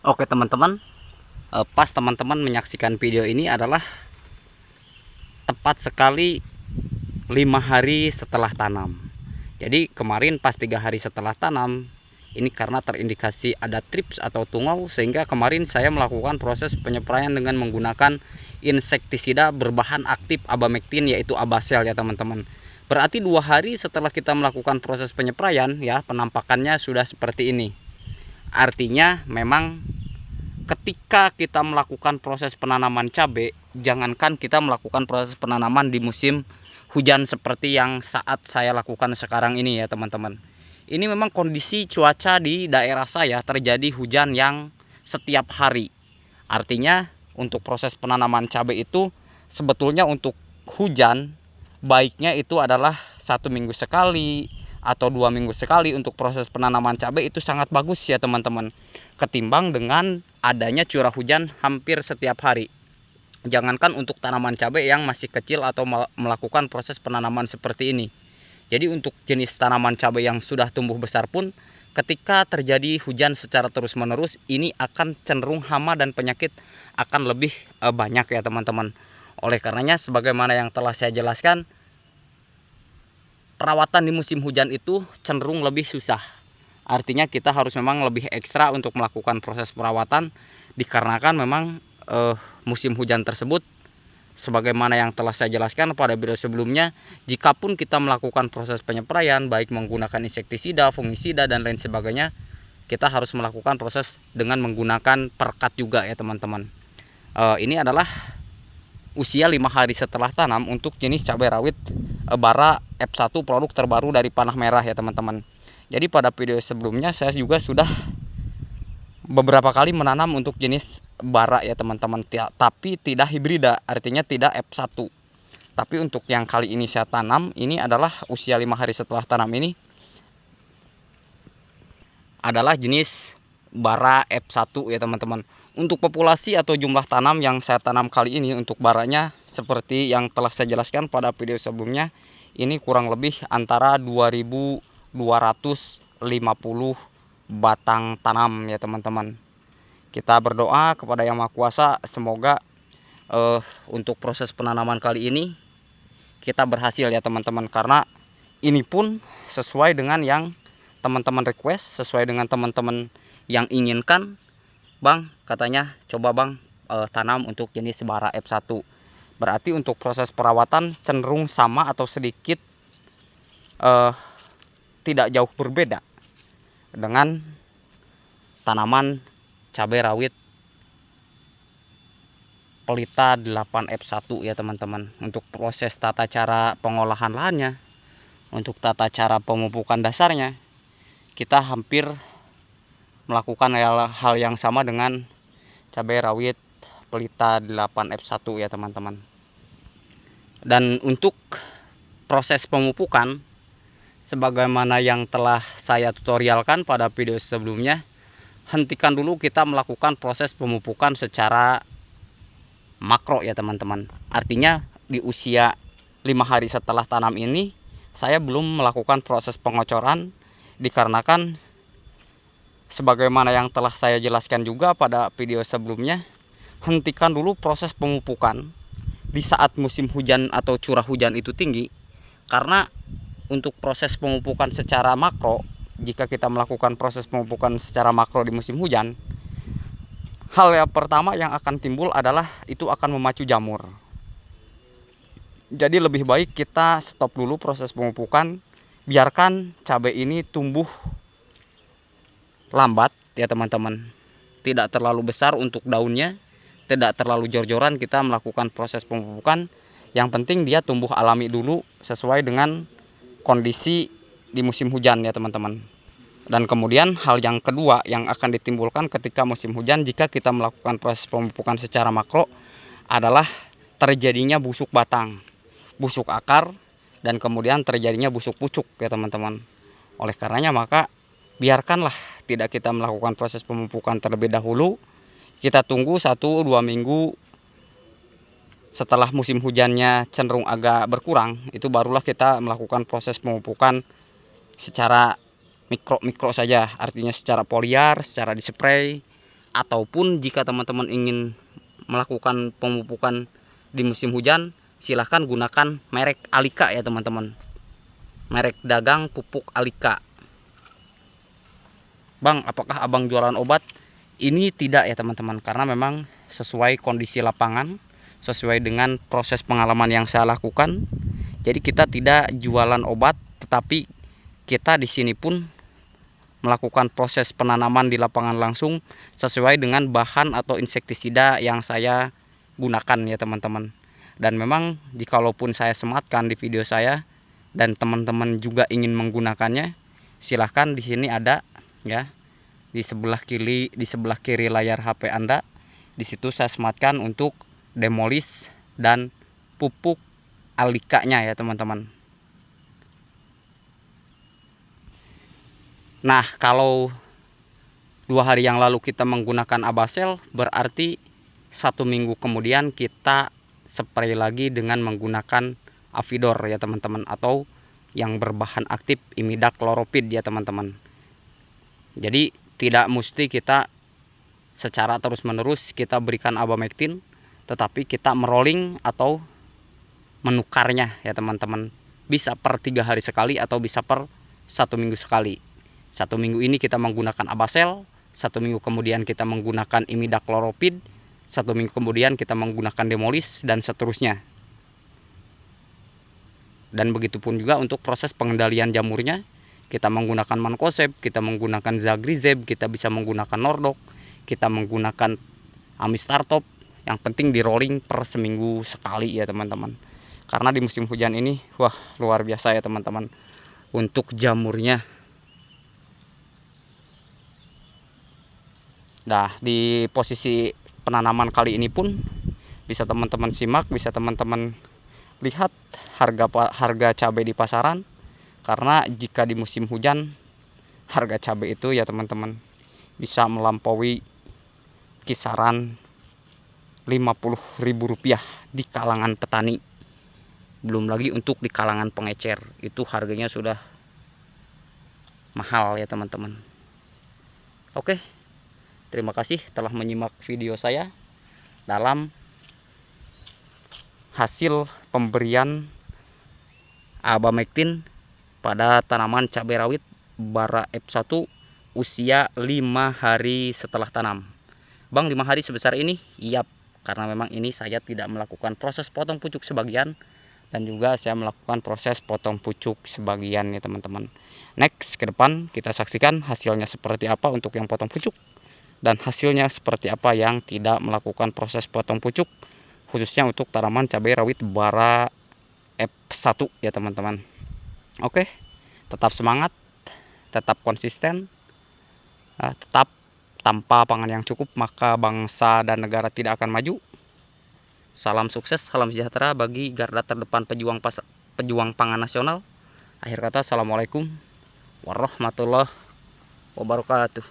Oke teman-teman, pas teman-teman menyaksikan video ini adalah tepat sekali 5 hari setelah tanam. Jadi kemarin pas 3 hari setelah tanam, ini karena terindikasi ada trips atau tungau, sehingga kemarin saya melakukan proses penyepraian dengan menggunakan insektisida berbahan aktif abamectin, yaitu Abasel ya teman-teman. Berarti 2 hari setelah kita melakukan proses penyepraian ya, penampakannya sudah seperti ini. Artinya memang ketika kita melakukan proses penanaman cabai, jangankan kita melakukan proses penanaman di musim hujan seperti yang saat saya lakukan sekarang ini ya teman-teman. Ini memang kondisi cuaca di daerah saya terjadi hujan yang setiap hari. Artinya untuk proses penanaman cabai itu sebetulnya untuk hujan baiknya itu adalah 1 minggu sekali atau 2 minggu sekali. Untuk proses penanaman cabai itu sangat bagus ya teman-teman, ketimbang dengan adanya curah hujan hampir setiap hari. Jangankan untuk tanaman cabai yang masih kecil atau melakukan proses penanaman seperti ini. Jadi untuk jenis tanaman cabai yang sudah tumbuh besar pun, ketika terjadi hujan secara terus-menerus, ini akan cenderung hama dan penyakit akan lebih banyak ya teman-teman. Oleh karenanya, sebagaimana yang telah saya jelaskan, perawatan di musim hujan itu cenderung lebih susah. Artinya kita harus memang lebih ekstra untuk melakukan proses perawatan, dikarenakan memang musim hujan tersebut, sebagaimana yang telah saya jelaskan pada video sebelumnya, jikapun kita melakukan proses penyepraian baik menggunakan insektisida, fungisida dan lain sebagainya, kita harus melakukan proses dengan menggunakan perekat juga ya teman-teman. Ini adalah usia 5 hari setelah tanam untuk jenis cabai rawit Bara F1 produk terbaru dari Panah Merah ya teman-teman. Jadi pada video sebelumnya saya juga sudah beberapa kali menanam untuk jenis bara ya teman-teman, tapi tidak hibrida, artinya tidak F1. Tapi untuk yang kali ini saya tanam, ini adalah usia 5 hari setelah tanam, ini adalah jenis bara F1 ya teman-teman. Untuk populasi atau jumlah tanam yang saya tanam kali ini untuk baranya seperti yang telah saya jelaskan pada video sebelumnya, ini kurang lebih antara 2250 batang tanam ya teman-teman. Kita berdoa kepada Yang Maha Kuasa, semoga untuk proses penanaman kali ini kita berhasil ya teman-teman, karena ini pun sesuai dengan yang teman-teman request, sesuai dengan teman-teman yang inginkan. Bang, katanya coba bang tanam untuk jenis bara F1. Berarti untuk proses perawatan cenderung sama atau sedikit tidak jauh berbeda dengan tanaman cabai rawit Pelita 8F1 ya teman-teman. Untuk proses tata cara pengolahan lahannya, untuk tata cara pemupukan dasarnya, kita hampir melakukan hal yang sama dengan cabai rawit Pelita 8F1 ya teman-teman. Dan untuk proses pemupukan, sebagaimana yang telah saya tutorialkan pada video sebelumnya, hentikan dulu kita melakukan proses pemupukan secara makro ya teman-teman. Artinya di usia 5 hari setelah tanam ini saya belum melakukan proses pengocoran, dikarenakan sebagaimana yang telah saya jelaskan juga pada video sebelumnya, hentikan dulu proses pemupukan di saat musim hujan atau curah hujan itu tinggi. Karena untuk proses pemupukan secara makro, jika kita melakukan proses pemupukan secara makro di musim hujan, hal yang pertama yang akan timbul adalah itu akan memacu jamur. Jadi lebih baik kita stop dulu proses pemupukan, biarkan cabai ini tumbuh lambat ya teman-teman, tidak terlalu besar untuk daunnya, tidak terlalu jor-joran kita melakukan proses pemupukan. Yang penting dia tumbuh alami dulu sesuai dengan kondisi di musim hujan ya teman-teman. Dan kemudian hal yang kedua yang akan ditimbulkan ketika musim hujan jika kita melakukan proses pemupukan secara makro adalah terjadinya busuk batang, busuk akar, dan kemudian terjadinya busuk pucuk ya teman-teman. Oleh karenanya maka biarkanlah tidak kita melakukan proses pemupukan terlebih dahulu. Kita tunggu 1-2 minggu setelah musim hujannya cenderung agak berkurang, itu barulah kita melakukan proses pemupukan secara mikro saja, artinya secara foliar, secara dispray, Ataupun jika teman-teman ingin melakukan pemupukan di musim hujan, silahkan gunakan merek Alika ya teman-teman. Merek dagang pupuk Alika. Bang, apakah abang jualan obat? Ini tidak ya teman-teman, karena memang sesuai kondisi lapangan, sesuai dengan proses pengalaman yang saya lakukan. Jadi kita tidak jualan obat, tetapi kita di sini pun melakukan proses penanaman di lapangan langsung sesuai dengan bahan atau insektisida yang saya gunakan ya teman-teman. Dan memang jikalaupun saya sematkan di video saya dan teman-teman juga ingin menggunakannya, silahkan di sini ada ya, di sebelah kiri layar HP Anda. Di situ saya sematkan untuk Demolis dan pupuk Alikanya ya teman-teman. Nah, kalau 2 hari yang lalu kita menggunakan Abasel, berarti 1 minggu kemudian kita spray lagi dengan menggunakan Avidor ya teman-teman, atau yang berbahan aktif imidakloroprid ya teman-teman. Jadi tidak mesti kita secara terus menerus kita berikan Abamectin, tetapi kita merolling atau menukarnya ya teman-teman. Bisa per 3 hari sekali atau bisa per 1 minggu sekali. 1 minggu ini kita menggunakan Abasel, 1 minggu kemudian kita menggunakan imidakloroprid, 1 minggu kemudian kita menggunakan Demolis, dan seterusnya. Dan begitupun juga untuk proses pengendalian jamurnya, kita menggunakan Mancozeb, kita menggunakan Zagrizeb, kita bisa menggunakan Nordok, kita menggunakan Amistartop. Yang penting di rolling per seminggu sekali ya teman-teman. Karena di musim hujan ini, wah luar biasa ya teman-teman untuk jamurnya. Nah, di posisi penanaman kali ini pun bisa teman-teman simak, bisa teman-teman lihat harga cabai di pasaran. Karena jika di musim hujan, harga cabai itu ya teman-teman bisa melampaui kisaran Rp50.000 di kalangan petani. Belum lagi untuk di kalangan pengecer, itu harganya sudah mahal ya teman-teman. Oke, terima kasih telah menyimak video saya dalam hasil pemberian Abamectin pada tanaman cabai rawit Bara F1 usia 5 hari setelah tanam. Bang, 5 hari sebesar ini? Yap, karena memang ini saya tidak melakukan proses potong pucuk sebagian, dan juga saya melakukan proses potong pucuk sebagian ya teman-teman. Next ke depan kita saksikan hasilnya seperti apa untuk yang potong pucuk, dan hasilnya seperti apa yang tidak melakukan proses potong pucuk, khususnya untuk tanaman cabai rawit Bara F1 ya teman-teman. Oke, tetap semangat, tetap konsisten, tetap tanpa pangan yang cukup maka bangsa dan negara tidak akan maju. Salam sukses, salam sejahtera bagi garda terdepan pejuang pangan nasional. Akhir kata, assalamualaikum warahmatullahi wabarakatuh.